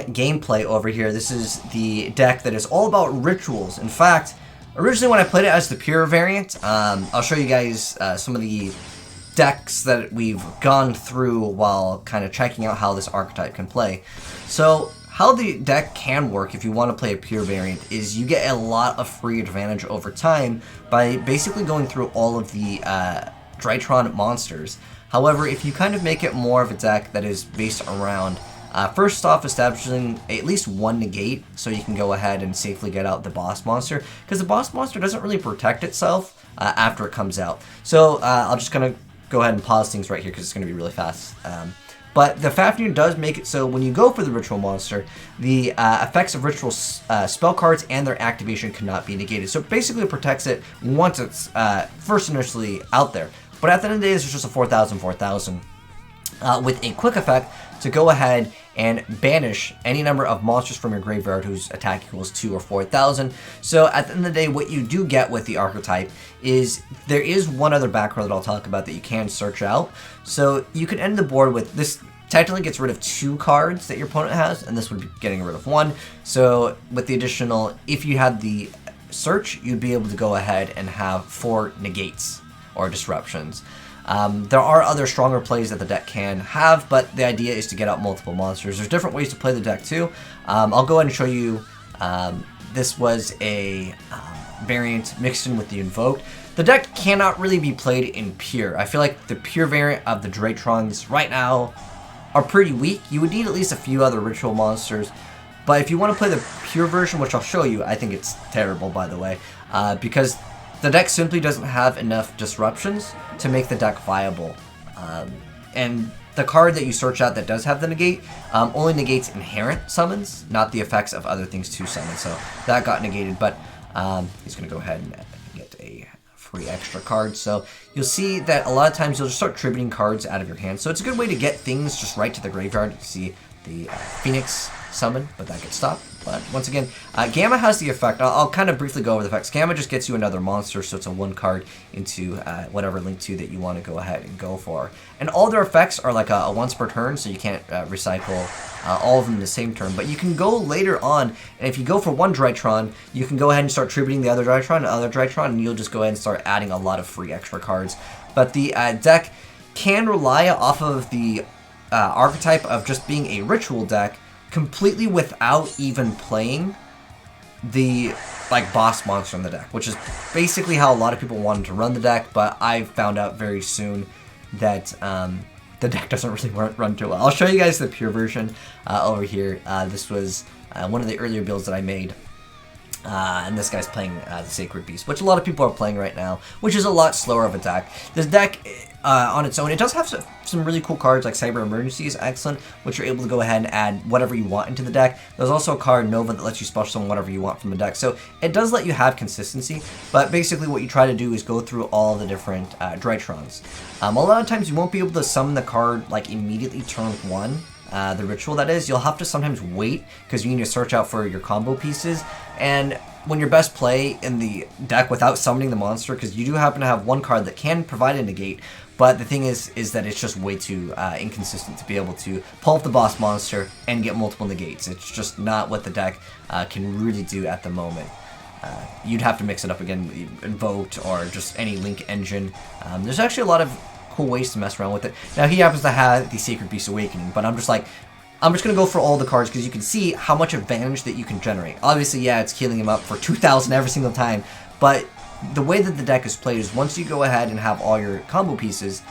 gameplay over here. This is the deck that is all about rituals. In fact, originally when I played it as the pure variant, I'll show you guys some of the decks that we've gone through while kind of checking out how this archetype can play. So how the deck can work if you want to play a pure variant is you get a lot of free advantage over time by basically going through all of the Draitron monsters. However, if you kind of make it more of a deck that is based around first off establishing at least one negate so you can go ahead and safely get out the boss monster, because the boss monster doesn't really protect itself after it comes out. So I'll just kind of go ahead and pause things right here because it's going to be really fast. But the Fafnir does make it so when you go for the ritual monster, the effects of ritual spell cards and their activation cannot be negated. So it basically protects it once it's first initially out there. But at the end of the day, it's just a 4,000 with a quick effect to go ahead and banish any number of monsters from your graveyard whose attack equals 2 or 4,000. So at the end of the day, what you do get with the archetype is there is one other background that I'll talk about that you can search out. So you can end the board with this. Technically gets rid of 2 cards that your opponent has, and this would be getting rid of 1. So with the additional, if you had the search, you'd be able to go ahead and have 4 negates or disruptions. There are other stronger plays that the deck can have, but the idea is to get out multiple monsters. There's different ways to play the deck too. I'll go ahead and show you, this was a variant mixed in with the Invoked. The deck cannot really be played in pure. I feel like the pure variant of the Draitrons right now are pretty weak. You would need at least a few other ritual monsters, but if you want to play the pure version, which I'll show you, I think it's terrible, by the way, because the deck simply doesn't have enough disruptions to make the deck viable. And the card that you search out that does have the negate only negates inherent summons, not the effects of other things to summon. So that got negated, but he's going to go ahead and get a free extra card. So you'll see that a lot of times you'll just start tributing cards out of your hand. So it's a good way to get things just right to the graveyard. You see the Phoenix summon, but that gets stopped. But once again, Gamma has the effect. I'll kind of briefly go over the effects. Gamma just gets you another monster, so it's a 1 card into whatever link 2 that you want to go ahead and go for. And all their effects are like a once per turn, so you can't recycle all of them in the same turn. But you can go later on, and if you go for 1 Draitron, you can go ahead and start tributing the other Draitron, and you'll just go ahead and start adding a lot of free extra cards. But the deck can rely off of the archetype of just being a ritual deck completely without even playing the boss monster in the deck, which is basically how a lot of people wanted to run the deck, but I found out very soon that the deck doesn't really run too well. I'll show you guys the pure version over here. This was one of the earlier builds that I made. And this guy's playing the Sacred Beast, which a lot of people are playing right now, which is a lot slower of a deck. This deck, on its own, it does have some really cool cards, like Cyber Emergency is excellent, which you're able to go ahead and add whatever you want into the deck. There's also a card, Nova, that lets you special summon whatever you want from the deck. So it does let you have consistency, but basically what you try to do is go through all the different Draitrons. A lot of times you won't be able to summon the card immediately turn 1. The ritual, that is. You'll have to sometimes wait because you need to search out for your combo pieces, and when your best play in the deck without summoning the monster, because you do happen to have 1 card that can provide a negate, but the thing is that it's just way too inconsistent to be able to pull up the boss monster and get multiple negates. It's just not what the deck can really do at the moment. You'd have to mix it up again, Invoked or just any Link engine. There's actually a lot of cool ways to mess around with it. Now he happens to have the Sacred Beast Awakening, but I'm just gonna go for all the cards because you can see how much advantage that you can generate. Obviously, yeah, it's healing him up for 2,000 every single time, but the way that the deck is played is once you go ahead and have all your combo pieces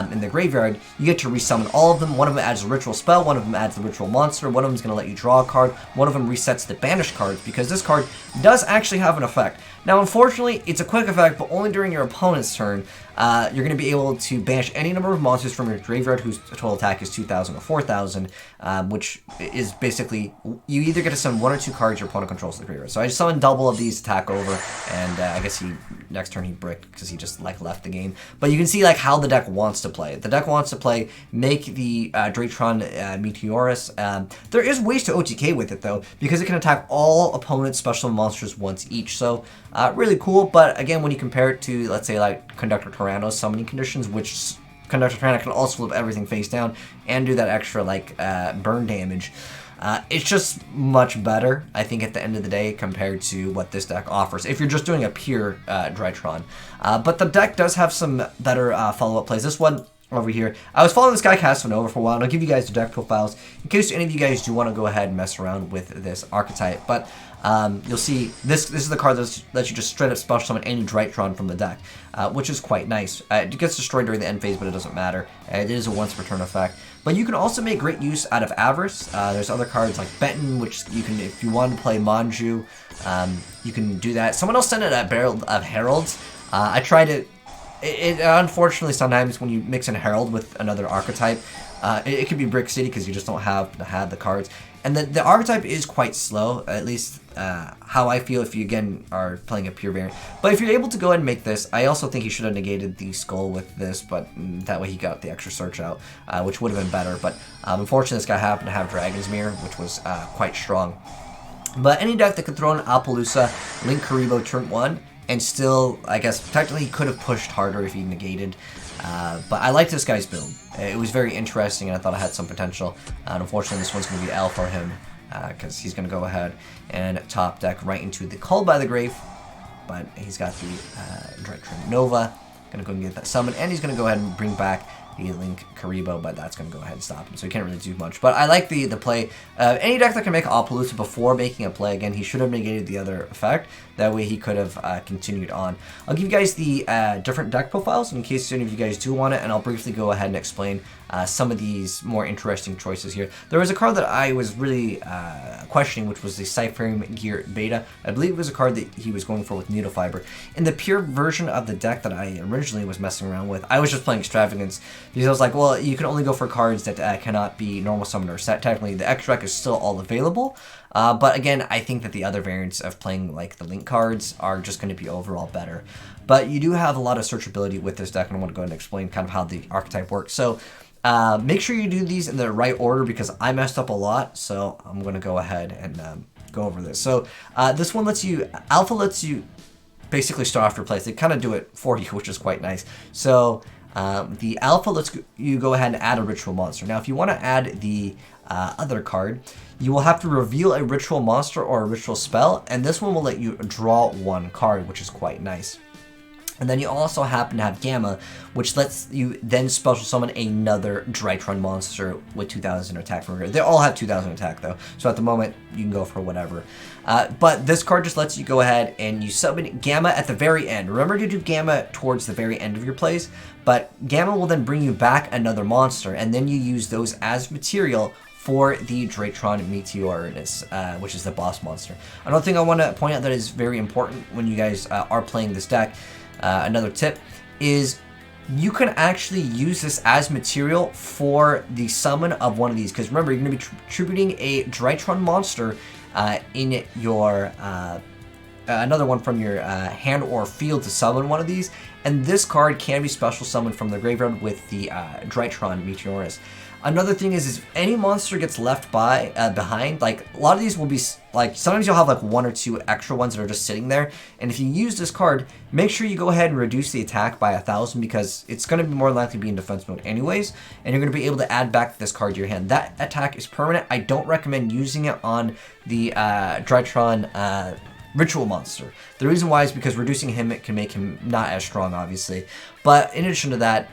in the graveyard, you get to resummon all of them. One of them adds a ritual spell, one of them adds the ritual monster, one of them is going to let you draw a card, one of them resets the banished cards, because this card does actually have an effect. Now, unfortunately, it's a quick effect, but only during your opponent's turn. You're going to be able to banish any number of monsters from your graveyard whose total attack is 2,000 or 4,000, which is basically, you either get to summon 1 or 2 cards your opponent controls in the graveyard. So I just summoned double of these, attack over, and I guess next turn he bricked because he just left the game. But you can see how the deck wants to play. The deck wants to play, make the Draitron Meteorus. There is ways to OTK with it though, because it can attack all opponent's special monsters once each. So really cool, but again, when you compare it to, let's say, Conductor Tyranno's summoning conditions, which Conductor Tyranno can also flip everything face down and do that extra burn damage. It's just much better, I think, at the end of the day compared to what this deck offers, if you're just doing a pure Draitron. But the deck does have some better follow-up plays. This one over here, I was following this guy Casanova for a while, and I'll give you guys the deck profiles in case any of you guys do want to go ahead and mess around with this archetype. But you'll see this is the card that lets you just straight up special summon any Draitron from the deck, which is quite nice. It gets destroyed during the end phase, but it doesn't matter. It is a once per turn effect. But you can also make great use out of Avarice. There's other cards like Benton, which you can, if you want to play Manju, you can do that. Someone else sent it a barrel of Heralds. I tried it. Unfortunately, sometimes when you mix in Herald with another archetype, it can be Brick City because you just don't have the cards. And the archetype is quite slow, at least how I feel if you, again, are playing a pure variant. But if you're able to go ahead and make this, I also think he should have negated the skull with this, but that way he got the extra search out, which would have been better. But unfortunately, this guy happened to have Dragon's Mirror, which was quite strong. But any deck that could throw in Alpaloosa, Link Karibo turn 1, and still, I guess, technically he could have pushed harder if he negated. But I like this guy's build. It was very interesting, and I thought it had some potential. And unfortunately, this one's going to be L for him, because he's going to go ahead and top deck right into the Called by the Grave. But he's got the Draitron Nova. Going to go and get that summon, and he's going to go ahead and bring back the Link Karibo, but that's going to go ahead and stop him, so he can't really do much. But I like the play. Any deck that can make Alpaloosa before making a play, again, he should have negated the other effect. That way he could have continued on. I'll give you guys the different deck profiles in case any of you guys do want it, and I'll briefly go ahead and explain some of these more interesting choices here. There was a card that I was really questioning, which was the Cyphering Gear Beta. I believe it was a card that he was going for with Needle Fiber. In the pure version of the deck that I originally was messing around with, I was just playing Extravagance, because I was like, well, you can only go for cards that cannot be normal summon or set. Technically, the extract is still all available. But again, I think that the other variants of playing like the Link cards are just going to be overall better. But you do have a lot of searchability with this deck, and I want to go ahead and explain kind of how the archetype works. So make sure you do these in the right order, because I messed up a lot. So I'm going to go ahead and go over this. So this one lets you, Alpha lets you basically start off your plays. They kind of do it for you, which is quite nice. So the Alpha lets you go ahead and add a ritual monster. Now, if you want to add the other card, you will have to reveal a ritual monster or a ritual spell, and this one will let you draw one card, which is quite nice. And then you also happen to have Gamma, which lets you then special summon another Draitron monster with 2000 attack from here. They all have 2000 attack though, so at the moment you can go for whatever. But this card just lets you go ahead and you summon Gamma at the very end. Remember to do Gamma towards the very end of your plays, but Gamma will then bring you back another monster, and then you use those as material for the Draitron Meteorinus, which is the boss monster. Another thing I want to point out that is very important when you guys are playing this deck, another tip, is you can actually use this as material for the summon of one of these. Because remember, you're going to be tributing a Draitron monster in your another one from your hand or field to summon one of these. And this card can be special summoned from the graveyard with the Draitron Meteorinus. Another thing is if any monster gets left behind, like a lot of these will be, like sometimes you'll have like one or two extra ones that are just sitting there. And if you use this card, make sure you go ahead and reduce the attack by 1,000, because it's going to be more likely to be in defense mode anyways. And you're going to be able to add back this card to your hand. That attack is permanent. I don't recommend using it on the Draitron ritual monster. The reason why is because reducing him, it can make him not as strong, obviously. But in addition to that,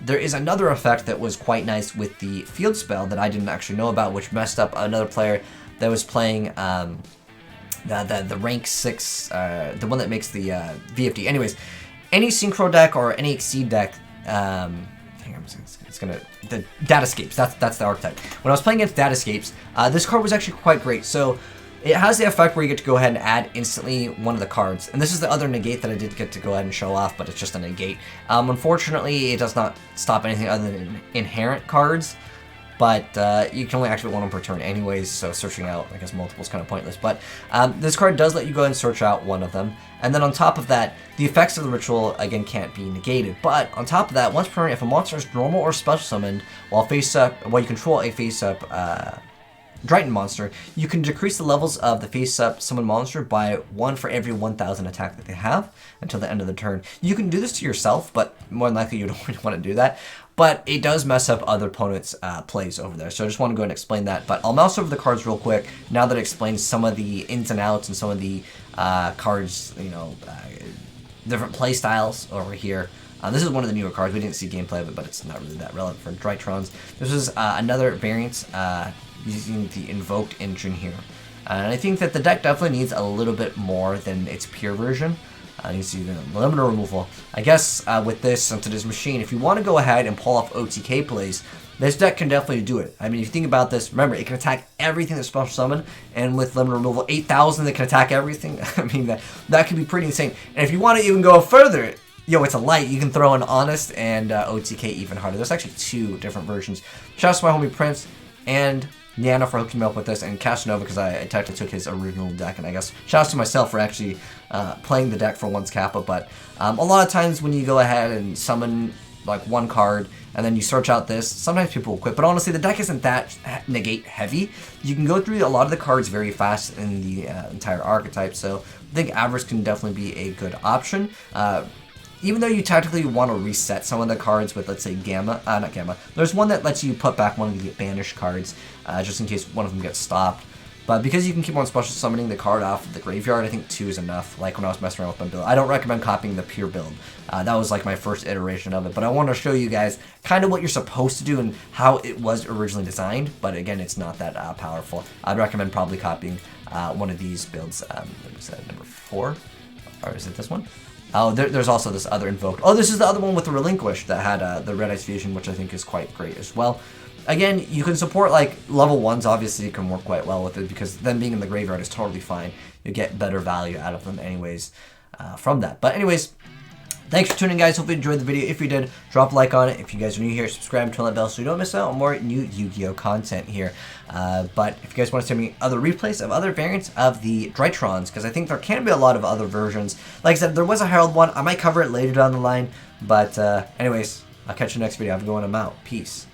there is another effect that was quite nice with the field spell that I didn't actually know about, which messed up another player that was playing the rank 6, the one that makes the VFD. Anyways, any Synchro deck or any Exceed deck, it's gonna, the Datascapes, that's the archetype. When I was playing against Datascapes, this card was actually quite great. So it has the effect where you get to go ahead and add instantly one of the cards. And this is the other negate that I did get to go ahead and show off, but it's just a negate. Unfortunately, it does not stop anything other than inherent cards. But you can only activate one per turn anyways, so searching out, I guess, multiple is kind of pointless. But this card does let you go ahead and search out one of them. And then on top of that, the effects of the ritual, again, can't be negated. But on top of that, once per turn, if a monster is normal or special summoned while you control a face-up Draitron monster, you can decrease the levels of the face-up summon monster by 1 for every 1,000 attack that they have until the end of the turn. You can do this to yourself, but more than likely you don't really want to do that. but it does mess up other opponents' plays over there. So I just want to go ahead and explain that. But I'll mouse over the cards real quick now that it explains some of the ins and outs and some of the cards, different play styles over here. This is one of the newer cards. We didn't see gameplay of it, but it's not really that relevant for Draitrons. This is another variant using the Invoked engine here. And I think that the deck definitely needs a little bit more than its pure version. You see the limiter removal. I guess with this, since it is machine, if you want to go ahead and pull off OTK plays, this deck can definitely do it. I mean, if you think about this, remember, it can attack everything that's special summon, and with limiter removal, 8,000 that can attack everything. I mean, that could be pretty insane. And if you want to even go further, it's a light. You can throw in Honest and OTK even harder. There's actually 2 different versions. Shouts to my homie Prince and Nano for hooking me up with this, and Casanova because I technically took his original deck, and I guess shouts to myself for actually playing the deck for once Kappa. But a lot of times when you go ahead and summon like one card and then you search out this, sometimes people will quit. But honestly, the deck isn't that negate heavy. You can go through a lot of the cards very fast in the entire archetype, so I think Avarice can definitely be a good option. Even though you tactically want to reset some of the cards with, let's say, not Gamma. There's one that lets you put back one of the banished cards, just in case one of them gets stopped. But because you can keep on special summoning the card off of the graveyard, I think 2 is enough, like when I was messing around with my build. I don't recommend copying the pure build. That was like my first iteration of it, but I want to show you guys kind of what you're supposed to do and how it was originally designed, but again, it's not that powerful. I'd recommend probably copying one of these builds. What was that, number 4? Or is it this one? Oh, there's also this other Invoked. Oh, this is the other one with the Relinquish that had the Red Ice Fusion, which I think is quite great as well. Again, you can support, like, level 1s, obviously you can work quite well with it, because them being in the graveyard is totally fine. You get better value out of them anyways from that. But anyways, thanks for tuning in, guys. Hope you enjoyed the video. If you did, drop a like on it. If you guys are new here, subscribe and turn that bell so you don't miss out on more new Yu-Gi-Oh content here. But if you guys want to send me other replays of other variants of the Draitrons, because I think there can be a lot of other versions. Like I said, there was a Herald one. I might cover it later down the line. But anyways, I'll catch you next video. Have a good one. I'm out. Peace.